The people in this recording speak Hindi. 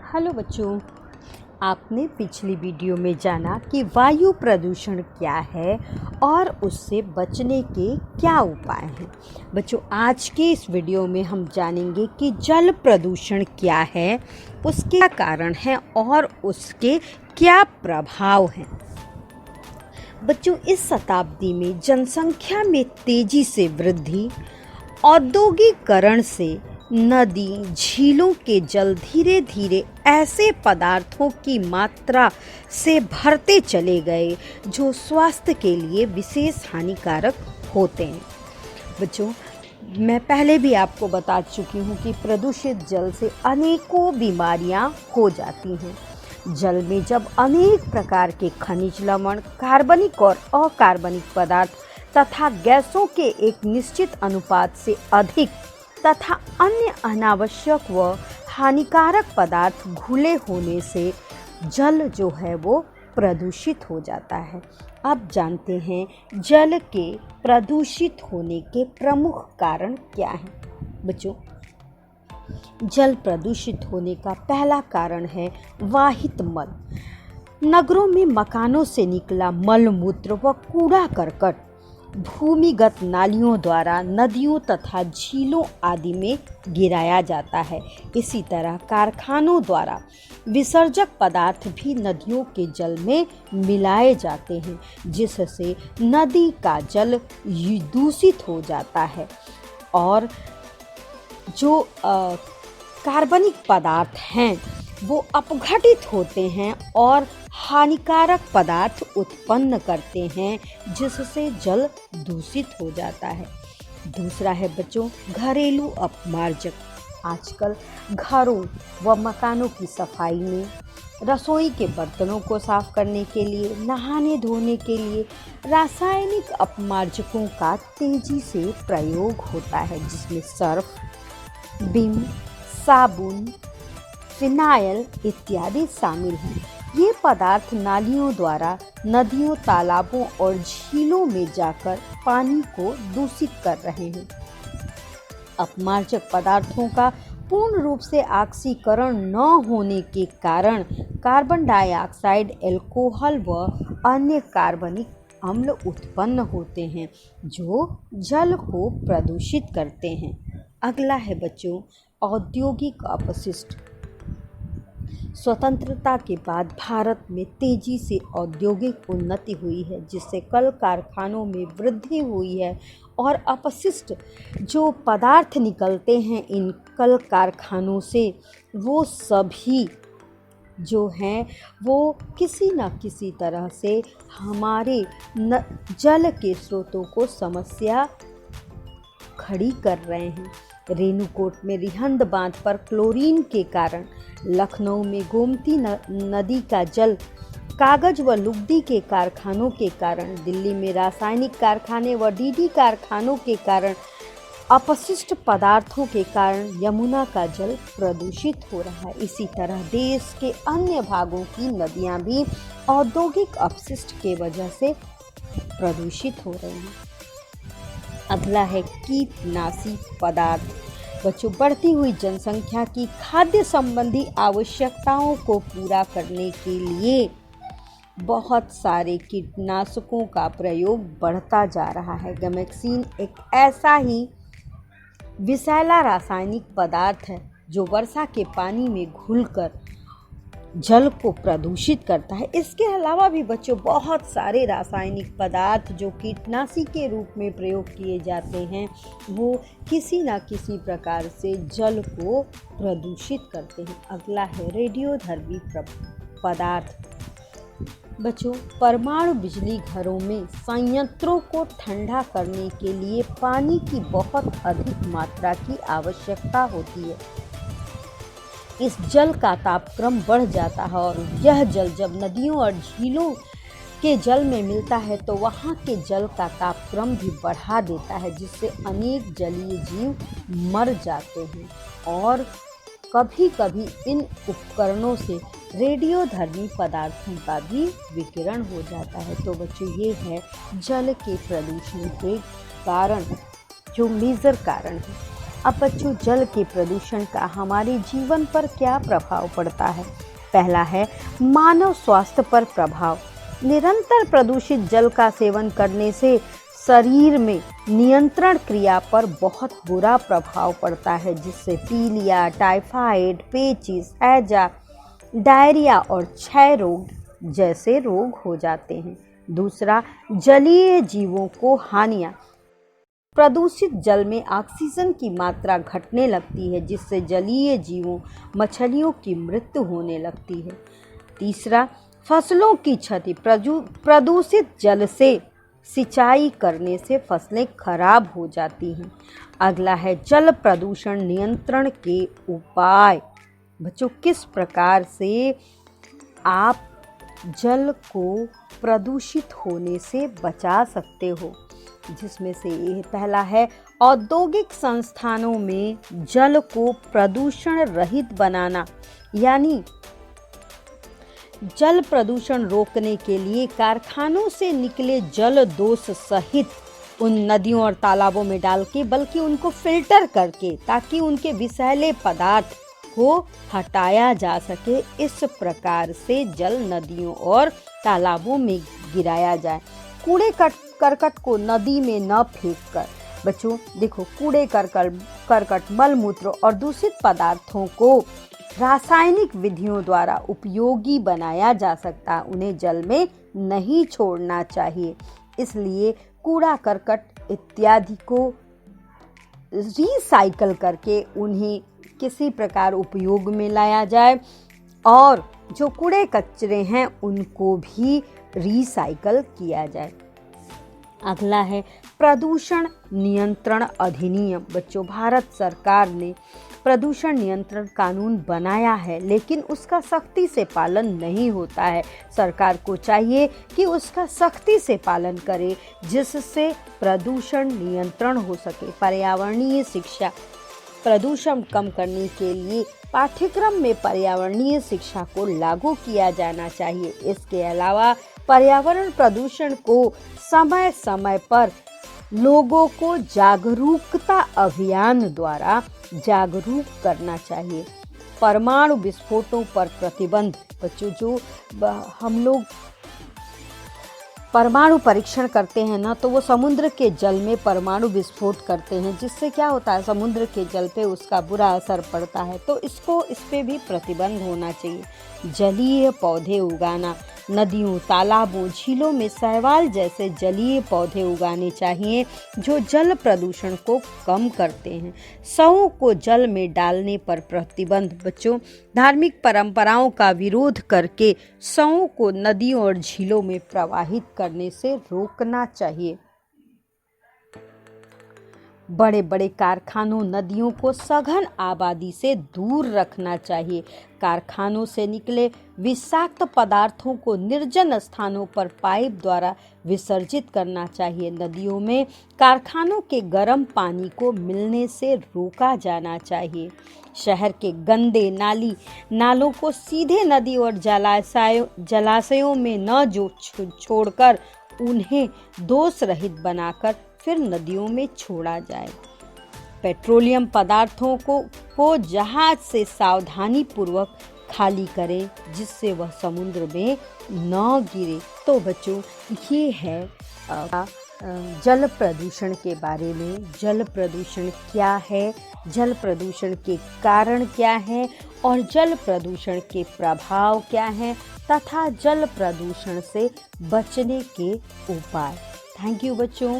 हेलो बच्चों, आपने पिछली वीडियो में जाना कि वायु प्रदूषण क्या है और उससे बचने के क्या उपाय हैं। बच्चों, आज के इस वीडियो में हम जानेंगे कि जल प्रदूषण क्या है, उसके क्या कारण हैं और उसके क्या प्रभाव हैं। बच्चों, इस शताब्दी में जनसंख्या में तेजी से वृद्धि, औद्योगिकरण से नदी झीलों के जल धीरे धीरे ऐसे पदार्थों की मात्रा से भरते चले गए जो स्वास्थ्य के लिए विशेष हानिकारक होते हैं। बच्चों, मैं पहले भी आपको बता चुकी हूँ कि प्रदूषित जल से अनेकों बीमारियाँ हो जाती हैं। जल में जब अनेक प्रकार के खनिज लवण, कार्बनिक और अकार्बनिक पदार्थ तथा गैसों के एक निश्चित अनुपात से अधिक तथा अन्य अनावश्यक व हानिकारक पदार्थ घुले होने से जल जो है वो प्रदूषित हो जाता है। अब जानते हैं जल के प्रदूषित होने के प्रमुख कारण क्या हैं। बच्चों, जल प्रदूषित होने का पहला कारण है वाहित मल। नगरों में मकानों से निकला मल मूत्र व कूड़ा करकट भूमिगत नालियों द्वारा नदियों तथा झीलों आदि में गिराया जाता है। इसी तरह कारखानों द्वारा विसर्जक पदार्थ भी नदियों के जल में मिलाए जाते हैं, जिससे नदी का जल दूषित हो जाता है और जो कार्बनिक पदार्थ हैं वो अपघटित होते हैं और हानिकारक पदार्थ उत्पन्न करते हैं, जिससे जल दूषित हो जाता है। दूसरा है बच्चों घरेलू अपमार्जक। आजकल घरों व मकानों की सफाई में, रसोई के बर्तनों को साफ करने के लिए, नहाने धोने के लिए रासायनिक अपमार्जकों का तेजी से प्रयोग होता है, जिसमें सर्फ, विम, साबुन, फिनाइल इत्यादि शामिल हैं। ये पदार्थ नालियों द्वारा नदियों, तालाबों और झीलों में जाकर पानी को दूषित कर रहे हैं। अपमार्जक पदार्थों का पूर्ण रूप से ऑक्सीकरण न होने के कारण कार्बन डाइऑक्साइड, अल्कोहल व अन्य कार्बनिक अम्ल उत्पन्न होते हैं जो जल को प्रदूषित करते हैं। अगला है बच्चों औद्योगिक अपशिष्ट। स्वतंत्रता के बाद भारत में तेजी से औद्योगिक उन्नति हुई है, जिससे कल कारखानों में वृद्धि हुई है और अपशिष्ट जो पदार्थ निकलते हैं इन कल कारखानों से, वो सभी जो हैं वो किसी न किसी तरह से हमारे जल के स्रोतों को समस्या खड़ी कर रहे हैं। रेणुकूट में रिहंद बांध पर क्लोरीन के कारण, लखनऊ में गोमती नदी का जल कागज व लुगदी के कारखानों के कारण, दिल्ली में रासायनिक कारखाने व डीडी कारखानों के कारण, अपशिष्ट पदार्थों के कारण यमुना का जल प्रदूषित हो रहा है। इसी तरह देश के अन्य भागों की नदियां भी औद्योगिक अपशिष्ट के वजह से प्रदूषित हो रही हैं। अगला है कीटनाशी पदार्थ। बच्चों, बढ़ती हुई जनसंख्या की खाद्य संबंधी आवश्यकताओं को पूरा करने के लिए बहुत सारे कीटनाशकों का प्रयोग बढ़ता जा रहा है। गैमेक्सिन एक ऐसा ही विषैला रासायनिक पदार्थ है जो वर्षा के पानी में घुलकर जल को प्रदूषित करता है। इसके अलावा भी बच्चों बहुत सारे रासायनिक पदार्थ जो कीटनाशी के रूप में प्रयोग किए जाते हैं वो किसी न किसी प्रकार से जल को प्रदूषित करते हैं। अगला है रेडियोधर्मी पदार्थ। बच्चों, परमाणु बिजली घरों में संयंत्रों को ठंडा करने के लिए पानी की बहुत अधिक मात्रा की आवश्यकता होती है। इस जल का तापक्रम बढ़ जाता है और यह जल जब नदियों और झीलों के जल में मिलता है तो वहाँ के जल का तापक्रम भी बढ़ा देता है, जिससे अनेक जलीय जीव मर जाते हैं और कभी कभी इन उपकरणों से रेडियोधर्मी पदार्थों का भी विकिरण हो जाता है। तो बच्चों, ये है जल के प्रदूषण के कारण, जो मेजर कारण है। अब बच्चों, जल के प्रदूषण का हमारे जीवन पर क्या प्रभाव पड़ता है? पहला है मानव स्वास्थ्य पर प्रभाव। निरंतर प्रदूषित जल का सेवन करने से शरीर में नियंत्रण क्रिया पर बहुत बुरा प्रभाव पड़ता है, जिससे पीलिया, टाइफाइड, पेचिस, हैजा, डायरिया और क्षय रोग जैसे रोग हो जाते हैं। दूसरा, जलीय जीवों को हानियां। प्रदूषित जल में ऑक्सीजन की मात्रा घटने लगती है, जिससे जलीय जीवों, मछलियों की मृत्यु होने लगती है। तीसरा, फसलों की क्षति। प्रदूषित जल से सिंचाई करने से फसलें खराब हो जाती हैं। अगला है जल प्रदूषण नियंत्रण के उपाय। बच्चों, किस प्रकार से आप जल को प्रदूषित होने से बचा सकते हो, जिसमें से ये पहला है औद्योगिक संस्थानों में जल को प्रदूषण रहित बनाना, यानी जल प्रदूषण रोकने के लिए कारखानों से निकले जल दोष सहित उन नदियों और तालाबों में डाल के, बल्कि उनको फिल्टर करके, ताकि उनके विषैले पदार्थ को हटाया जा सके। इस प्रकार से जल नदियों और तालाबों में गिराया जाए। कूड़े करकट को नदी में न फेंक कर। बच्चों देखो, कूड़े करकट, मल मूत्र और दूषित पदार्थों को रासायनिक विधियों द्वारा उपयोगी बनाया जा सकता, उन्हें जल में नहीं छोड़ना चाहिए। इसलिए कूड़ा करकट इत्यादि को रिसाइकल करके उन्हें किसी प्रकार उपयोग में लाया जाए, और जो कूड़े कचरे हैं उनको भी रिसाइकल किया जाए। अगला है प्रदूषण नियंत्रण अधिनियम। बच्चों, भारत सरकार ने प्रदूषण नियंत्रण कानून बनाया है, लेकिन उसका सख्ती से पालन नहीं होता है। सरकार को चाहिए कि उसका सख्ती से पालन करे, जिससे प्रदूषण नियंत्रण हो सके। पर्यावरणीय शिक्षा। प्रदूषण कम करने के लिए पाठ्यक्रम में पर्यावरणीय शिक्षा को लागू किया जाना चाहिए। इसके अलावा पर्यावरण प्रदूषण को समय समय पर लोगों को जागरूकता अभियान द्वारा जागरूक करना चाहिए। परमाणु विस्फोटों पर प्रतिबंध। बच्चों, जो हम लोग परमाणु परीक्षण करते हैं ना, तो वो समुद्र के जल में परमाणु विस्फोट करते हैं, जिससे क्या होता है, समुद्र के जल पे उसका बुरा असर पड़ता है। तो इस पे भी प्रतिबंध होना चाहिए। जलीय पौधे उगाना। नदियों, तालाबों, झीलों में शैवाल जैसे जलीय पौधे उगाने चाहिए, जो जल प्रदूषण को कम करते हैं। शवों को जल में डालने पर प्रतिबंध। बच्चों, धार्मिक परंपराओं का विरोध करके शवों को नदियों और झीलों में प्रवाहित करने से रोकना चाहिए। बड़े बड़े कारखानों, नदियों को सघन आबादी से दूर रखना चाहिए। कारखानों से निकले विषाक्त पदार्थों को निर्जन स्थानों पर पाइप द्वारा विसर्जित करना चाहिए। नदियों में कारखानों के गर्म पानी को मिलने से रोका जाना चाहिए। शहर के गंदे नालों को सीधे नदी और जलाशयों में न छोड़कर उन्हें दोष रहित बनाकर फिर नदियों में छोड़ा जाए। पेट्रोलियम पदार्थों को जहाज से सावधानी पूर्वक खाली करें, जिससे वह समुद्र में न गिरे। तो बच्चों, ये है जल प्रदूषण के बारे में। जल प्रदूषण क्या है, जल प्रदूषण के कारण क्या है, और जल प्रदूषण के प्रभाव क्या हैं, तथा जल प्रदूषण से बचने के उपाय। थैंक यू बच्चों।